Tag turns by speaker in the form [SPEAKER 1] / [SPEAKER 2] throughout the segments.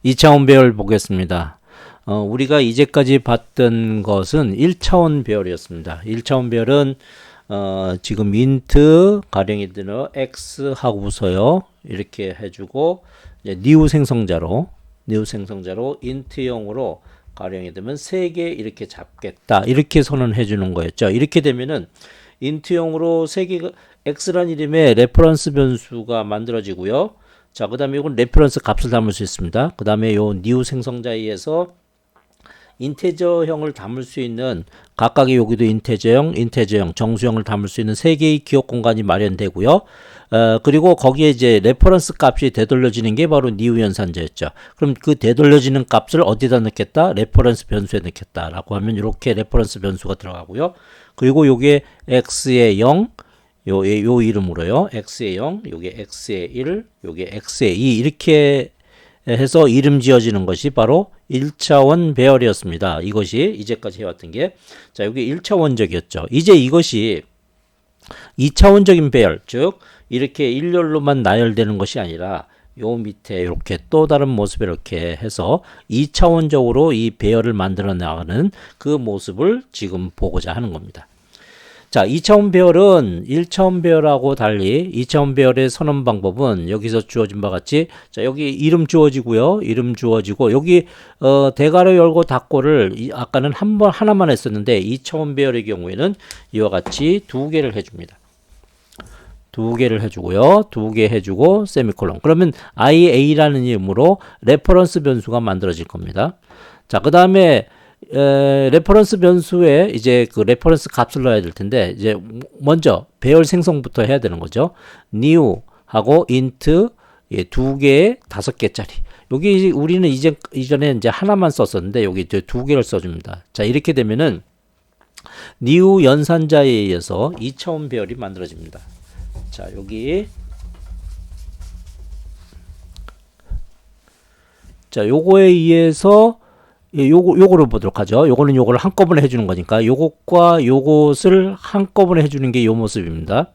[SPEAKER 1] 2차원 배열 보겠습니다. 우리가 이제까지 봤던 것은 1차원 배열이었습니다. 1차원 배열은 지금 int 가령이 드는 x 하고서요 이렇게 해주고 이제 new 생성자로 int형으로 가령이 되면 3개 이렇게 잡겠다 이렇게 선언해 주는 거였죠. 이렇게 되면은 int형으로 3개가 x라는 이름의 레퍼런스 변수가 만들어지고요. 자, 그 다음에 이건 레퍼런스 값을 담을 수 있습니다. 그 다음에 요 new 생성자에 의해서 인테저형을 담을 수 있는 각각의 여기도 인테저형, 정수형을 담을 수 있는 3개의 기억 공간이 마련되고요. 그리고 거기에 이제 레퍼런스 값이 되돌려지는 게 바로 new 연산자였죠. 그럼 그 되돌려지는 값을 어디다 넣겠다? 레퍼런스 변수에 넣겠다라고 하면 이렇게 레퍼런스 변수가 들어가고요. 그리고 요게 x의 0, 요 이름으로요. x의 0, 요게 x의 1, 요게 x의 2 이렇게 해서 이름 지어지는 것이 바로 1차원 배열이었습니다. 이것이 이제까지 해왔던 게, 자, 여기 1차원적이었죠. 이제 이것이 2차원적인 배열, 즉 이렇게 일렬로만 나열되는 것이 아니라 요 밑에 이렇게 또 다른 모습 이렇게 해서 2차원적으로 이 배열을 만들어 나가는 그 모습을 지금 보고자 하는 겁니다. 자, 2차원 배열은 1차원 배열하고 달리 2차원 배열의 선언 방법은 여기서 주어진 바와 같이, 자, 여기 이름 주어지고요. 이름 주어지고 여기 대괄호 열고 닫고를 아까는 하나만 했었는데 2차원 배열의 경우에는 이와 같이 2개를 해줍니다. 2개를 해주고요. 2개 해주고 세미콜론. 그러면 IA라는 이름으로 레퍼런스 변수가 만들어질 겁니다. 자, 그 다음에 레퍼런스 변수에 이제 그 레퍼런스 값을 넣어야 될 텐데, 이제 먼저 배열 생성부터 해야 되는 거죠. new 하고 int 2개 5개짜리. 여기 우리는 이전에 이제 하나만 썼었는데 여기 이제 2개를 써줍니다. 자, 이렇게 되면은 new 연산자에 의해서 2차원 배열이 만들어집니다. 자, 여기 자, 요거에 의해서 요거를 보도록 하죠. 요거는 요거를 한꺼번에 해주는 거니까 요것과 요것을 한꺼번에 해주는 게 요 모습입니다.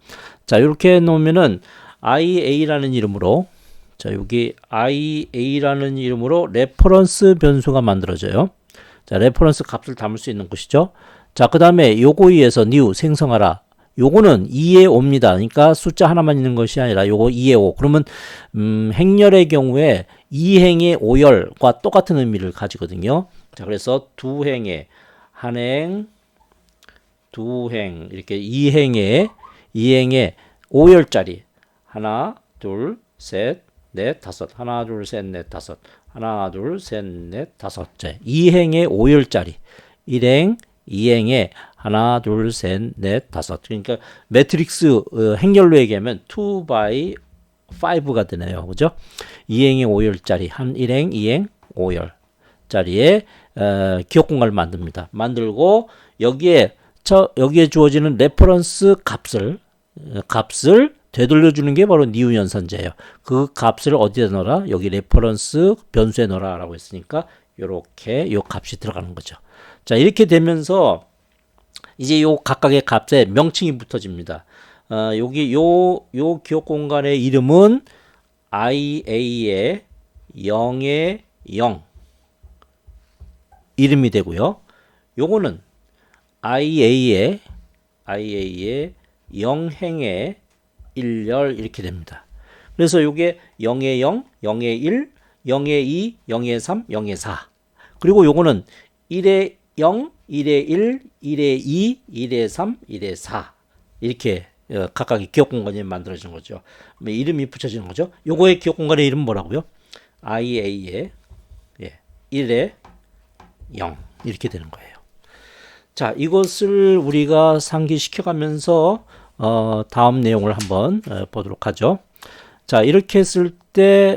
[SPEAKER 1] 자, 이렇게 놓으면은 IA라는 이름으로, 자, 여기 IA라는 이름으로 레퍼런스 변수가 만들어져요. 자, 레퍼런스 값을 담을 수 있는 곳이죠. 자, 그 다음에 요거에 의해서 new 생성하라. 요거는 2에 5입니다. 그러니까 숫자 하나만 있는 것이 아니라 요거 2에 5. 그러면 행렬의 경우에 2행의 5열과 똑같은 의미를 가지거든요. 자, 그래서 2행의 한행, 2행 이렇게 2행의 5열짜리 하나, 둘, 셋, 넷, 다섯. 하나, 둘, 셋, 넷, 다섯. 하나, 둘, 셋, 넷, 다섯. 자, 2행의 5열짜리 1행, 2행의 하나, 둘, 셋, 넷, 다섯. 그러니까 매트릭스 행렬로 얘기하면 2 by 5가 되네요. 그죠? 2행의 5열짜리 한 1행, 2행, 5열짜리의 기억 공간을 만듭니다. 만들고 여기에 주어지는 레퍼런스 값을 되돌려주는 게 바로 new 연산자예요. 그 값을 어디에 넣어라? 여기 레퍼런스 변수에 넣어라 라고 했으니까 요렇게 요 값이 들어가는 거죠. 자, 이렇게 되면서 이제 요 각각의 값에 명칭이 붙어집니다. 여기 요 기억 공간의 이름은 IA의 0의 0 이름이 되고요. 요거는 IA의 0행의 1열 이렇게 됩니다. 그래서 요게 0의 0, 0의 1, 0의 2, 0의 3, 0의 4. 그리고 요거는 1의 0, 1의 1, 1의 2, 1의 3, 1의 4 이렇게 각각의 기억 공간이 만들어진 거죠. 이름이 붙여지는 거죠. 요거의 기억 공간의 이름은 뭐라고요? IA의 1의 0 이렇게 되는 거예요. 자, 이것을 우리가 상기시켜가면서 다음 내용을 한번 보도록 하죠. 자, 이렇게 했을 때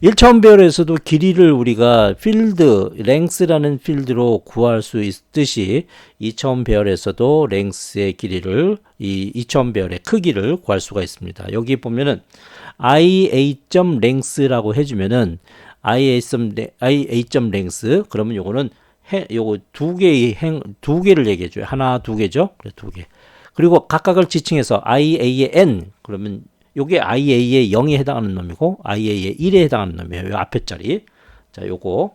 [SPEAKER 1] 1차원 배열에서도 길이를 우리가 필드, 랭스라는 필드로 구할 수 있듯이 2차원 배열에서도 랭스의 길이를, 이 2차원 배열의 크기를 구할 수가 있습니다. 여기 보면은 ia.length라고 해주면은 ia.length 그러면 요거는 요거 두 개를 얘기해줘요. 하나, 두 개죠. 그래, 두 개. 그리고 각각을 지칭해서 ia의 n 그러면 요게 IA의 0에 해당하는 놈이고 IA의 1에 해당하는 놈이에요. 요 앞에 자리. 자, 요거.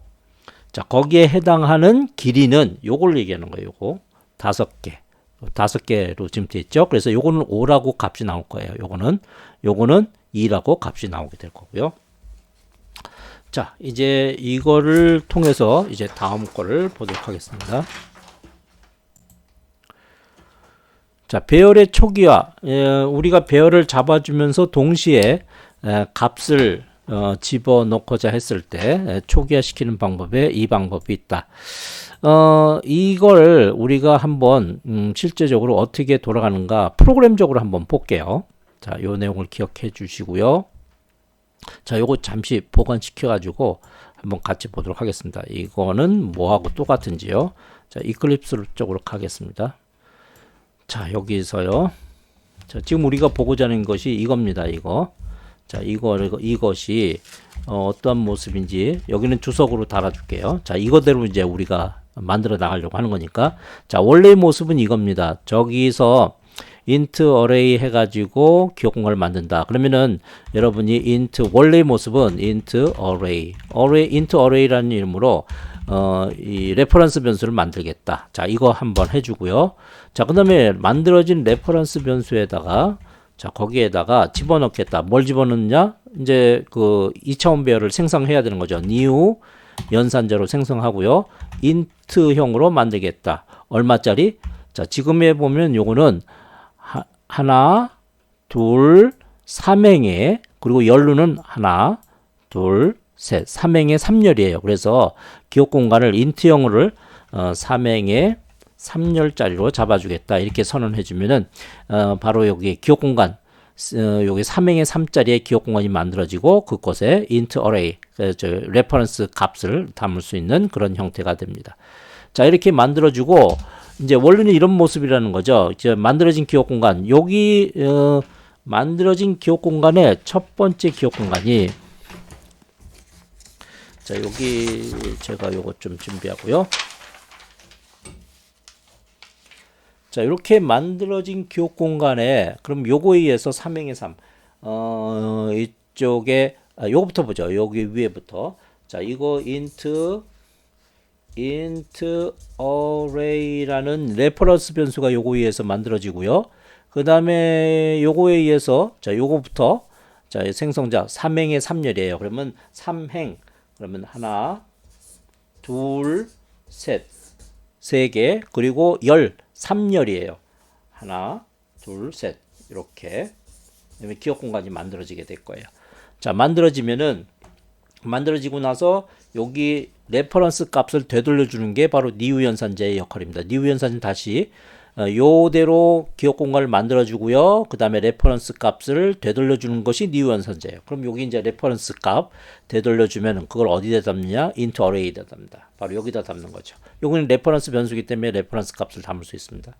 [SPEAKER 1] 자, 거기에 해당하는 길이는 요걸 얘기하는 거예요. 요거. 5개. 5개로 지금 돼 있죠. 그래서 요거는 5라고 값이 나올 거예요. 요거는 2라고 값이 나오게 될 거고요. 자, 이제 이거를 통해서 이제 다음 거를 보도록 하겠습니다. 자, 배열의 초기화. 우리가 배열을 잡아주면서 동시에 값을 집어넣고자 했을 때 초기화 시키는 방법에 이 방법이 있다. 이걸 우리가 한번 실제적으로 어떻게 돌아가는가 프로그램적으로 한번 볼게요. 자, 요 내용을 기억해 주시고요. 자, 요거 잠시 보관시켜 가지고 한번 같이 보도록 하겠습니다. 이거는 뭐하고 똑같은지요. 자, 이클립스 쪽으로 가겠습니다. 자, 여기서요. 자, 지금 우리가 보고자 하는 것이 이겁니다. 이거. 자, 이것이 어떠한 모습인지 여기는 주석으로 달아줄게요. 자, 이거대로 이제 우리가 만들어 나가려고 하는 거니까. 자, 원래의 모습은 이겁니다. 저기서 int array 해가지고 기억 공간을 만든다. 그러면은 여러분이 원래의 모습은 int array라는 이름으로 이 레퍼런스 변수를 만들겠다. 자, 이거 한번 해주고요. 자, 그 다음에 만들어진 레퍼런스 변수에다가 자, 거기에다가 집어넣겠다. 뭘 집어넣느냐? 이제 그 2차원 배열을 생성해야 되는 거죠. new 연산자로 생성하고요. int형으로 만들겠다. 얼마짜리? 자, 지금에 보면 요거는 하나, 둘, 3행에 그리고 열루는 하나, 둘, 셋. 3행에 3열이에요. 그래서 기억 공간을 int형으로 3행에 3열짜리로 잡아주겠다. 이렇게 선언해 주면은 바로 여기 기억 공간 여기 3행의 3짜리의 기억 공간이 만들어지고 그곳에 int array 레퍼런스 값을 담을 수 있는 그런 형태가 됩니다. 자, 이렇게 만들어주고 이제 원래는 이런 모습이라는 거죠. 이제 만들어진 기억 공간 여기 만들어진 기억 공간의 첫 번째 기억 공간이 자, 여기 제가 요거 좀 준비하고요. 자, 이렇게 만들어진 기억 공간에 그럼 요거에 의해서 3행의 3 이쪽에 요거부터 보죠. 여기 위에부터. 자, 이거 int array라는 레퍼런스 변수가 요거에 의해서 만들어지고요. 그 다음에 요거에 의해서 자, 요거부터 자, 생성자 3행의 3열이에요. 그러면 3행 그러면 하나, 둘, 셋, 세 개 그리고 열 3열이에요. 하나, 둘, 셋 이렇게 기억 공간이 만들어지게 될 거예요. 자, 만들어지고 나서 여기 레퍼런스 값을 되돌려 주는 게 바로 new 연산자의 역할입니다. new 연산자는 다시 요대로 기억 공간을 만들어 주고요. 그 다음에 레퍼런스 값을 되돌려 주는 것이 new 연산자예요. 그럼 여기 이제 레퍼런스 값 되돌려 주면 그걸 어디다 담느냐? int array에다 담는다. 바로 여기다 담는 거죠. 요거는 레퍼런스 변수이기 때문에 레퍼런스 값을 담을 수 있습니다.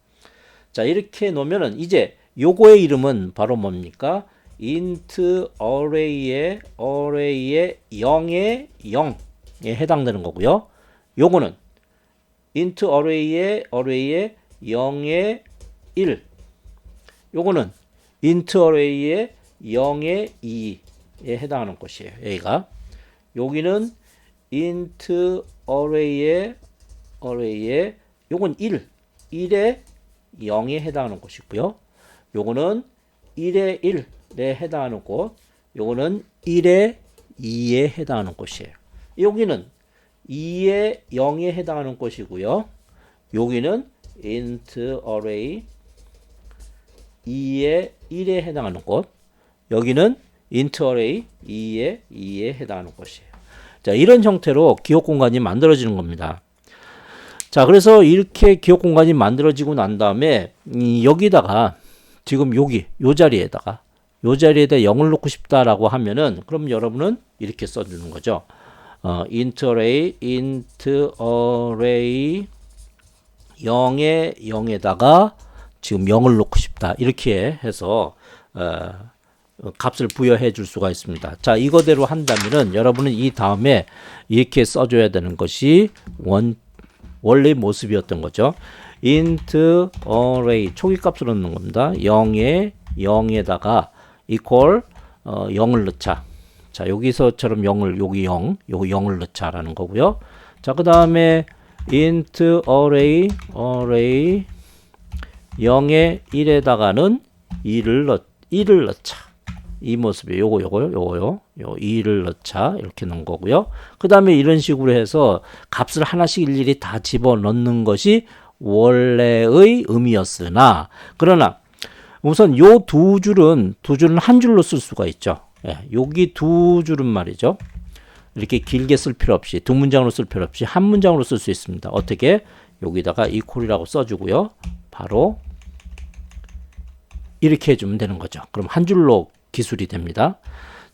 [SPEAKER 1] 자, 이렇게 놓으면은 이제 요거의 이름은 바로 뭡니까? int array의 0에 0에 해당되는 거고요. 요거는 int array의 0에 1. 요거는 int array의 0에 2에 해당하는 것이에요. 여기가. 여기는 int array의 요건 1에 0에 해당하는 것이고요. 요거는 1에 1에 해당하는 곳. 요거는 1에 2에 해당하는 곳이에요. 여기는 2에 0에 해당하는 곳이고요. 여기는 int array 2에 1에 해당하는 곳. 여기는 int array 2에 해당하는 곳이에요. 자, 이런 형태로 기억 공간이 만들어지는 겁니다. 자, 그래서 이렇게 기억 공간이 만들어지고 난 다음에 여기다가 지금 요 자리에다 0을 놓고 싶다라고 하면은 그럼 여러분은 이렇게 써주는 거죠. int array 0에 0에다가 지금 0을 놓고 싶다. 이렇게 해서 값을 부여해 줄 수가 있습니다. 자, 이거대로 한다면은 여러분은 이 다음에 이렇게 써줘야 되는 것이 원래 모습이었던 거죠. int array 초기 값을 넣는 겁니다. 0에 0에다가 equal 0을 넣자. 자, 여기서처럼 0을 여기 0, 요거 0을 넣자라는 거고요. 자, 그다음에 int array 0에 1에다가는 2를 넣자. 이 모습에 요거요. 요 2를 넣자. 이렇게 넣은 거고요. 그다음에 이런 식으로 해서 값을 하나씩 일일이 다 집어넣는 것이 원래의 의미였으나 그러나 우선 요 두 줄은 한 줄로 쓸 수가 있죠. 예, 여기 두 줄은 말이죠. 이렇게 길게 쓸 필요 없이 두 문장으로 쓸 필요 없이 한 문장으로 쓸 수 있습니다. 어떻게? 여기다가 equal이라고 써주고요. 바로 이렇게 해주면 되는 거죠. 그럼 한 줄로 기술이 됩니다.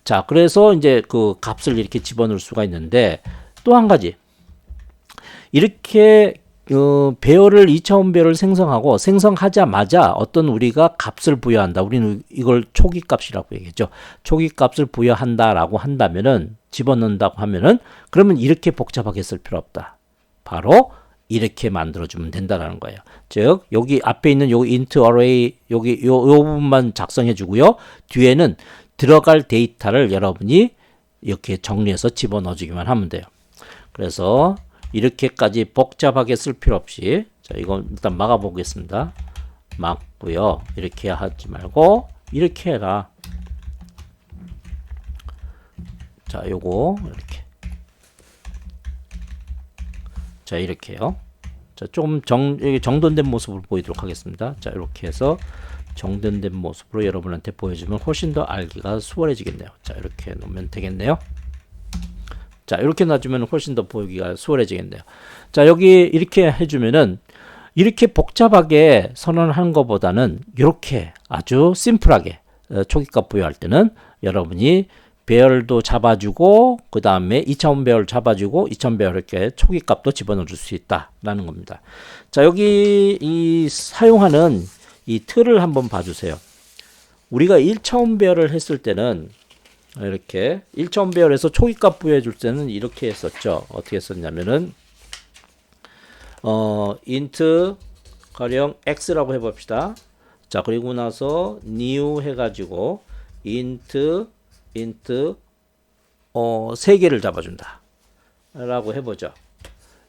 [SPEAKER 1] 자, 그래서 이제 그 값을 이렇게 집어넣을 수가 있는데 또 한 가지 이렇게 배열을 2차원 배열을 생성하고 생성하자마자 어떤 우리가 값을 부여한다. 우리는 이걸 초기 값이라고 얘기했죠. 초기 값을 부여한다라고 한다면은 집어넣는다고 하면은 그러면 이렇게 복잡하게 쓸 필요 없다. 바로 이렇게 만들어주면 된다라는 거예요. 즉 여기 앞에 있는 요 int array 여기 요 부분만 작성해 주고요. 뒤에는 들어갈 데이터를 여러분이 이렇게 정리해서 집어넣어주기만 하면 돼요. 그래서 이렇게까지 복잡하게 쓸 필요 없이 자 이건 일단 막아 보겠습니다. 막고요. 이렇게 하지 말고 이렇게 해라. 자 요거 이렇게 자 이렇게요. 자 좀 정돈된 모습을 보이도록 하겠습니다. 자 이렇게 해서 정돈된 모습으로 여러분한테 보여주면 훨씬 더 알기가 수월해지겠네요. 자 이렇게 놓으면 되겠네요. 자 이렇게 놔주면 훨씬 더 보기가 수월해지겠네요. 자 여기 이렇게 해주면은 이렇게 복잡하게 선언하는 것보다는 이렇게 아주 심플하게 초기값 부여할 때는 여러분이 배열도 잡아주고 그 다음에 2차원 배열 잡아주고 2차원 배열 이렇게 초기값도 집어넣을 수 있다라는 겁니다. 자 여기 이 사용하는 이 틀을 한번 봐주세요. 우리가 1차원 배열을 했을 때는 이렇게 1차원 배열에서 초기값 부여해 줄 때는 이렇게 했었죠. 어떻게 했었냐면은 int 가령 x라고 해봅시다. 자 그리고 나서 new 해가지고 int 3개를 잡아준다 라고 해보죠.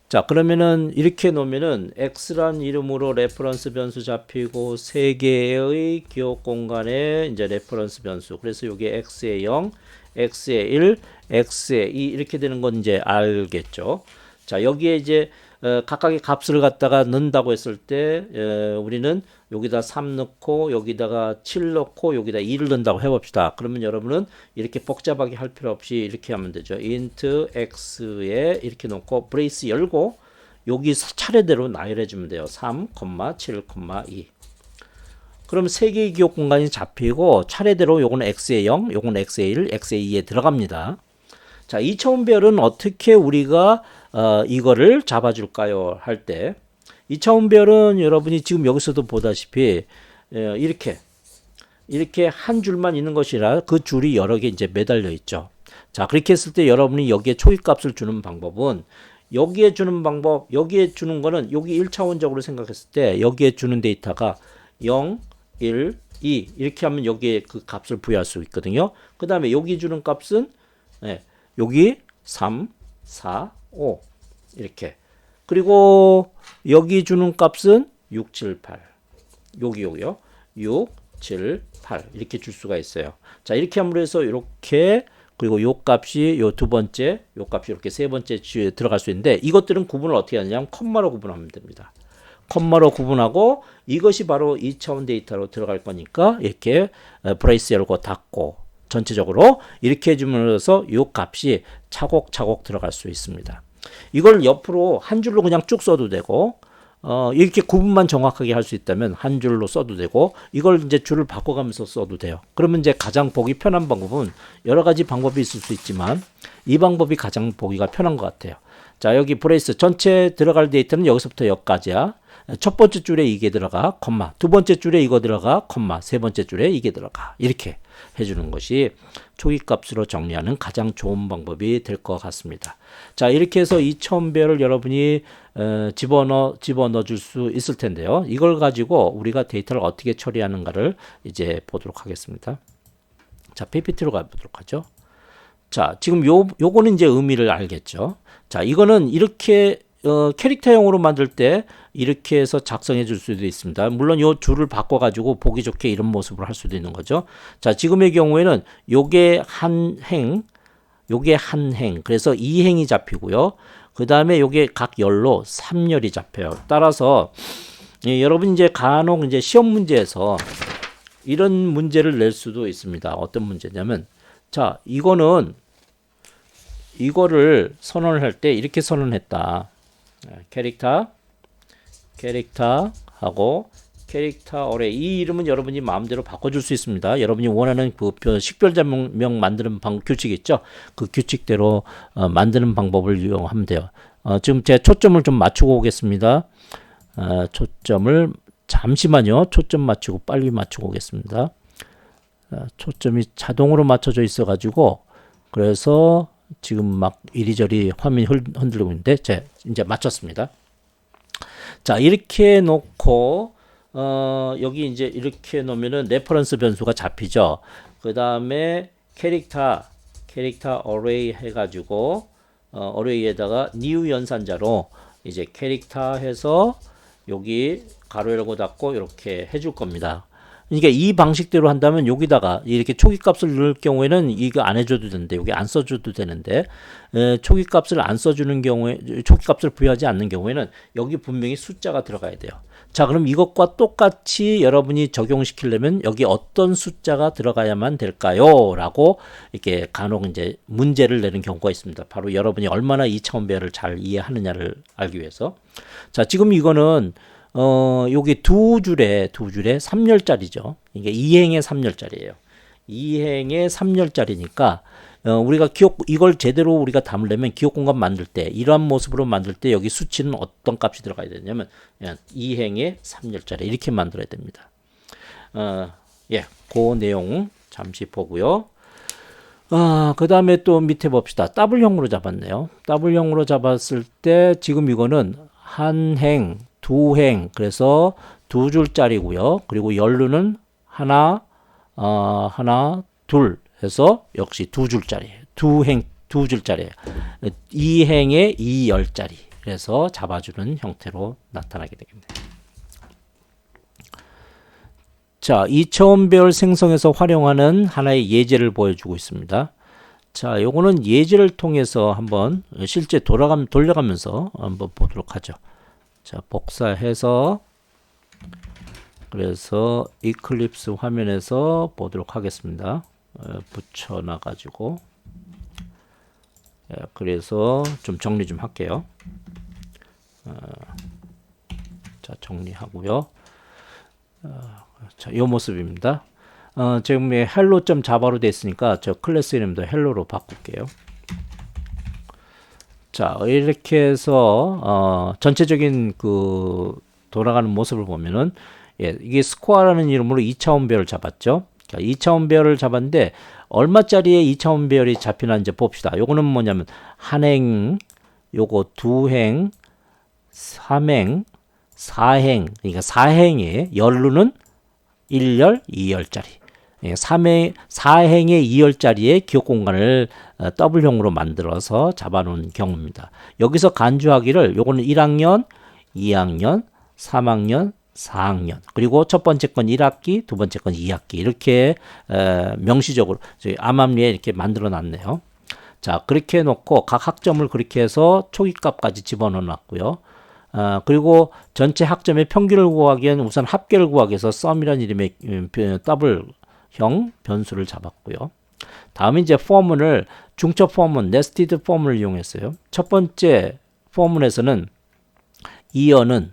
[SPEAKER 1] 자 그러면은 이렇게 놓으면은 x란 이름으로 레퍼런스 변수 잡히고 3개의 기억 공간에 이제 레퍼런스 변수 그래서 요게 x의 0 x의 1 x의 2 이렇게 되는 건 이제 알겠죠. 자 여기에 이제 각각의 값을 갖다가 넣는다고 했을 때 우리는 여기다 3 넣고 여기다가 7 넣고 여기다 2를 넣는다고 해봅시다. 그러면 여러분은 이렇게 복잡하게 할 필요 없이 이렇게 하면 되죠. int x에 이렇게 놓고 브레이스 열고 여기 차례대로 나열해 주면 돼요. 3, 7, 2 그럼 3개의 기억 공간이 잡히고 차례대로 요거는 x의 0, 요거는 x의 1, x의 2에 들어갑니다. 자 2차원 배열은 어떻게 우리가 이거를 잡아줄까요? 할 때 2차원 배열은 여러분이 지금 여기서도 보다시피 이렇게 한 줄만 있는 것이라 그 줄이 여러 개 이제 매달려 있죠. 자 그렇게 했을 때 여러분이 여기에 초기값을 주는 방법은 여기에 주는 방법 여기에 주는 거는 여기 1차원적으로 생각했을 때 여기에 주는 데이터가 0, 1, 2 이렇게 하면 여기에 그 값을 부여할 수 있거든요. 그 다음에 여기 주는 값은 여기 3, 4, 5 이렇게 그리고 여기 주는 값은 6, 7, 8 여기요 6, 7, 8 이렇게 줄 수가 있어요. 자 이렇게 함으로 해서 이렇게 그리고 요 값이 요 두 번째 요 값이 이렇게 세 번째 들어갈 수 있는데 이것들은 구분을 어떻게 하냐면 컴마로 구분하면 됩니다. 컴마로 구분하고 이것이 바로 2차원 데이터로 들어갈 거니까 이렇게 브레이스 열고 닫고 전체적으로 이렇게 해주면서 이 값이 차곡차곡 들어갈 수 있습니다. 이걸 옆으로 한 줄로 그냥 쭉 써도 되고 이렇게 구분만 정확하게 할 수 있다면 한 줄로 써도 되고 이걸 이제 줄을 바꿔가면서 써도 돼요. 그러면 이제 가장 보기 편한 방법은 여러 가지 방법이 있을 수 있지만 이 방법이 가장 보기가 편한 것 같아요. 자 여기 브레이스 전체 들어갈 데이터는 여기서부터 여기까지야. 첫 번째 줄에 이게 들어가 콤마 두 번째 줄에 이거 들어가 콤마 세 번째 줄에 이게 들어가 이렇게 해주는 것이 초기값으로 정리하는 가장 좋은 방법이 될 것 같습니다. 자 이렇게 해서 2차원 배열을 여러분이 집어넣어 줄 수 있을 텐데요. 이걸 가지고 우리가 데이터를 어떻게 처리하는가를 이제 보도록 하겠습니다. 자, PPT로 가보도록 하죠. 자, 지금 요거는 이제 의미를 알겠죠. 자, 이거는 이렇게 캐릭터형으로 만들 때 이렇게 해서 작성해 줄 수도 있습니다. 물론 요 줄을 바꿔 가지고 보기 좋게 이런 모습으로 할 수도 있는 거죠. 자, 지금의 경우에는 요게 한 행, 요게 한 행. 그래서 2행이 잡히고요. 그 다음에 요게 각 열로 3열이 잡혀요. 따라서 여러분 이제 간혹 이제 시험 문제에서 이런 문제를 낼 수도 있습니다. 어떤 문제냐면, 자, 이거를 선언을 할 때 이렇게 선언했다. 캐릭터하고 캐릭터 어레이, 이 이름은 여러분이 마음대로 바꿔줄 수 있습니다. 여러분이 원하는 그 식별자명 만드는 규칙 있죠? 그 규칙대로 만드는 방법을 이용하면 돼요. 지금 제 초점을 좀 맞추고 오겠습니다. 초점을 잠시만요. 초점 맞추고 빨리 맞추고 오겠습니다. 초점이 자동으로 맞춰져 있어 가지고 그래서 지금 막 이리저리 화면이 흔들리고 있는데 이제 맞췄습니다. 자, 이렇게 놓고 여기 이제 이렇게 놓으면은 레퍼런스 변수가 잡히죠. 그 다음에 캐릭터 어레이 해가지고 어레이에다가 new 연산자로 이제 캐릭터 해서 여기 가로 열고 닫고 이렇게 해줄 겁니다. 그러니까 이 방식대로 한다면 여기다가 이렇게 초기값을 넣을 경우에는 이거 안 해줘도 되는데 여기 안 써줘도 되는데 초기값을 안 써주는 경우에 초기값을 부여하지 않는 경우에는 여기 분명히 숫자가 들어가야 돼요. 자, 그럼 이것과 똑같이 여러분이 적용시키려면 여기 어떤 숫자가 들어가야만 될까요? 라고 이렇게 간혹 이제 문제를 내는 경우가 있습니다. 바로 여러분이 얼마나 2차원 배열을 잘 이해하느냐를 알기 위해서. 자, 지금 이거는 여기 두 줄에 3열짜리죠. 이게 2행의 3열짜리예요. 2행의 3열짜리니까 우리가 이걸 제대로 우리가 담으려면 기억 공간 만들 때 이러한 모습으로 만들 때 여기 수치는 어떤 값이 들어가야 되냐면 2행의 3열짜리 이렇게 만들어야 됩니다. 그 내용 잠시 보고요. 그 다음에 또 밑에 봅시다. W형으로 잡았네요. W형으로 잡았을 때 지금 이거는 한 행, 두 행, 그래서 두 줄짜리고요. 그리고 연루는 하나, 둘 해서 역시 두 줄짜리, 두 줄짜리예요. 2행에 2열짜리. 그래서 잡아주는 형태로 나타나게 되겠네요. 자, 2차원 배열 생성에서 활용하는 하나의 예제를 보여주고 있습니다. 자, 요거는 예제를 통해서 한번 실제 돌려가면서 한번 보도록 하죠. 자, 복사해서 그래서 이클립스 화면에서 보도록 하겠습니다. 붙여놔 가지고 그래서 좀 정리 좀 할게요. 자, 정리하고요. 자, 이 모습입니다. 지금 hello.java로 되어 있으니까 저 클래스 이름도 hello로 바꿀게요. 자, 이렇게 해서 전체적인 그 돌아가는 모습을 보면은 이게 스코어라는 이름으로 2차원 배열을 잡았죠. 자, 2차원 배열을 잡았는데 얼마짜리의 2차원 배열이 잡히나 이제 봅시다. 요거는 뭐냐면 한행, 요거 두행, 3행, 4행, 그러니까 4행의 연루는 1열, 2열짜리. 4행의 2열짜리의 기억 공간을 W형으로 만들어서 잡아놓은 경우입니다. 여기서 간주하기를 요거는 1학년, 2학년, 3학년, 4학년 그리고 첫 번째 건 1학기, 두 번째 건 2학기 이렇게 명시적으로 암암리에 이렇게 만들어 놨네요. 자, 그렇게 해놓고 각 학점을 그렇게 해서 초기값까지 집어넣어 놨고요. 그리고 전체 학점의 평균을 구하기 위한 우선 합계를 구하기 위해서 썸이라는 이름의 더블형 변수를 잡았고요. 다음에 이제 포문을 중첩 포문, 네스티드 포문을 이용했어요. 첫 번째 포문에서는 이어는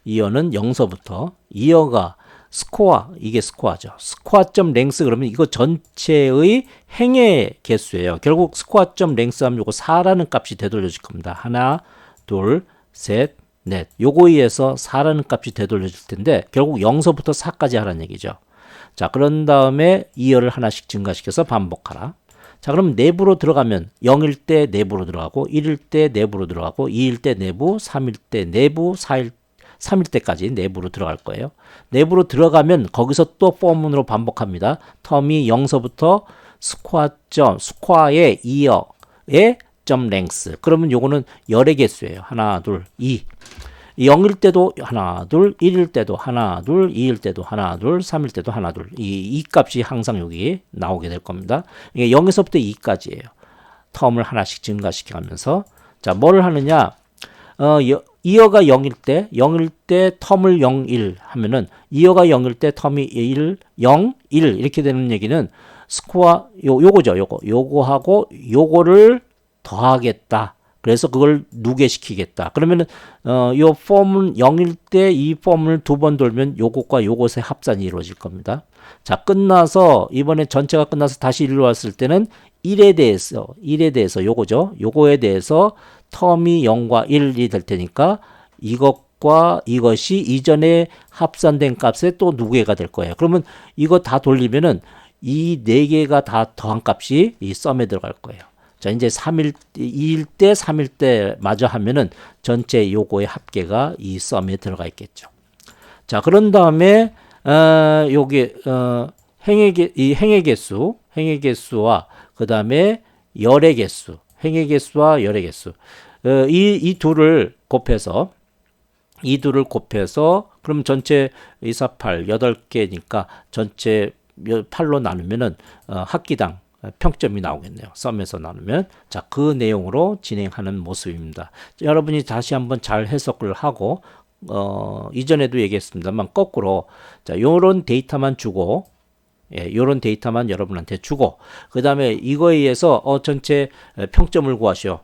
[SPEAKER 1] 0서부터 이어가 스코어, 이게 스코어죠. 스코어점 랭스 그러면 이거 전체의 행의 개수예요. 결국 스코어점 랭스 하면 요거 4라는 값이 되돌려질 겁니다. 하나, 둘, 셋, 넷. 요거에 의해서 4라는 값이 되돌려질 텐데 결국 0서부터 4까지 하라는 얘기죠. 자, 그런 다음에 이어를 하나씩 증가시켜서 반복하라. 자, 그럼 내부로 들어가면 0일 때 내부로 들어가고 1일 때 내부로 들어가고 2일 때 내부, 3일 때 내부, 4일 3일 때까지 내부로 들어갈 거예요. 내부로 들어가면 거기서 또 포문으로 반복합니다. 텀이 0서부터 스코어의 이어의 점 랭스. 그러면 요거는 열의 개수예요. 하나, 둘, 2. 0일 때도 하나, 둘, 1일 때도 하나, 둘, 2일 때도 하나, 둘, 3일 때도 하나, 둘. 이 값이 항상 여기 나오게 될 겁니다. 이게 0에서부터 2까지예요. 텀을 하나씩 증가시켜가면서. 자, 뭘 하느냐? 이어가 0일 때 텀을 0, 1 하면은 이어가 0일 때 텀이 1, 0, 1 이렇게 되는 얘기는 스코어 요거죠. 요거하고 요거를 더하겠다. 그래서 그걸 누계시키겠다. 그러면은 요 폼은 0일 때 이 폼을 두 번 돌면 요것과 요것의 합산이 이루어질 겁니다. 자, 끝나서 이번에 전체가 끝나서 다시 일로 왔을 때는 1에 대해서 요거죠. 요거에 대해서 텀이 0과 1이 될 테니까 이것과 이것이 이전에 합산된 값에 또 누계가 될 거예요. 그러면 이거 다 돌리면은 이 네 개가 다 더한 값이 이 썸에 들어갈 거예요. 자, 이제 2일 때, 3일 때 마저 하면은 전체 요거의 합계가 이 썸에 들어가 있겠죠. 자, 그런 다음에, 행의 개수와 그 다음에 열의 개수, 행의 개수와 열의 개수. 이 둘을 곱해서, 그럼 전체 2, 4, 8, 8개니까 전체 8로 나누면은, 학기당 평점이 나오겠네요. 썸에서 나누면. 자, 그 내용으로 진행하는 모습입니다. 여러분이 다시 한번 잘 해석을 하고, 이전에도 얘기했습니다만, 거꾸로, 자, 요런 데이터만 주고, 요런 데이터만 여러분한테 주고, 그 다음에 이거에 의해서, 전체 평점을 구하시오.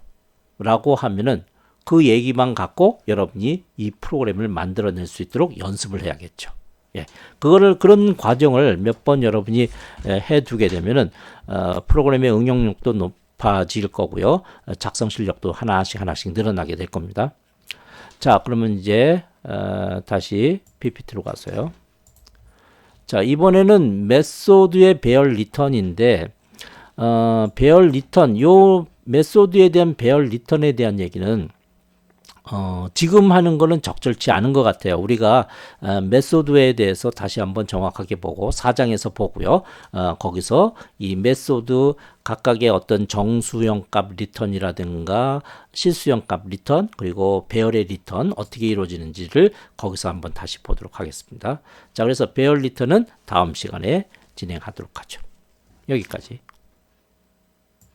[SPEAKER 1] 라고 하면은, 그 얘기만 갖고 여러분이 이 프로그램을 만들어낼 수 있도록 연습을 해야겠죠. 그런 과정을 몇 번 여러분이 해두게 되면은 프로그램의 응용력도 높아질 거고요. 작성 실력도 하나씩 늘어나게 될 겁니다. 자, 그러면 이제 다시 PPT로 가서요. 자, 이번에는 메소드의 배열 리턴인데 배열 리턴, 요 메소드에 대한 배열 리턴에 대한 얘기는 지금 하는 거는 적절치 않은 것 같아요. 우리가 메소드에 대해서 다시 한번 정확하게 보고 4장에서 보고요. 거기서 이 메소드 각각의 어떤 정수형 값 리턴이라든가 실수형 값 리턴 그리고 배열의 리턴 어떻게 이루어지는지를 거기서 한번 다시 보도록 하겠습니다. 자, 그래서 배열 리턴은 다음 시간에 진행하도록 하죠. 여기까지.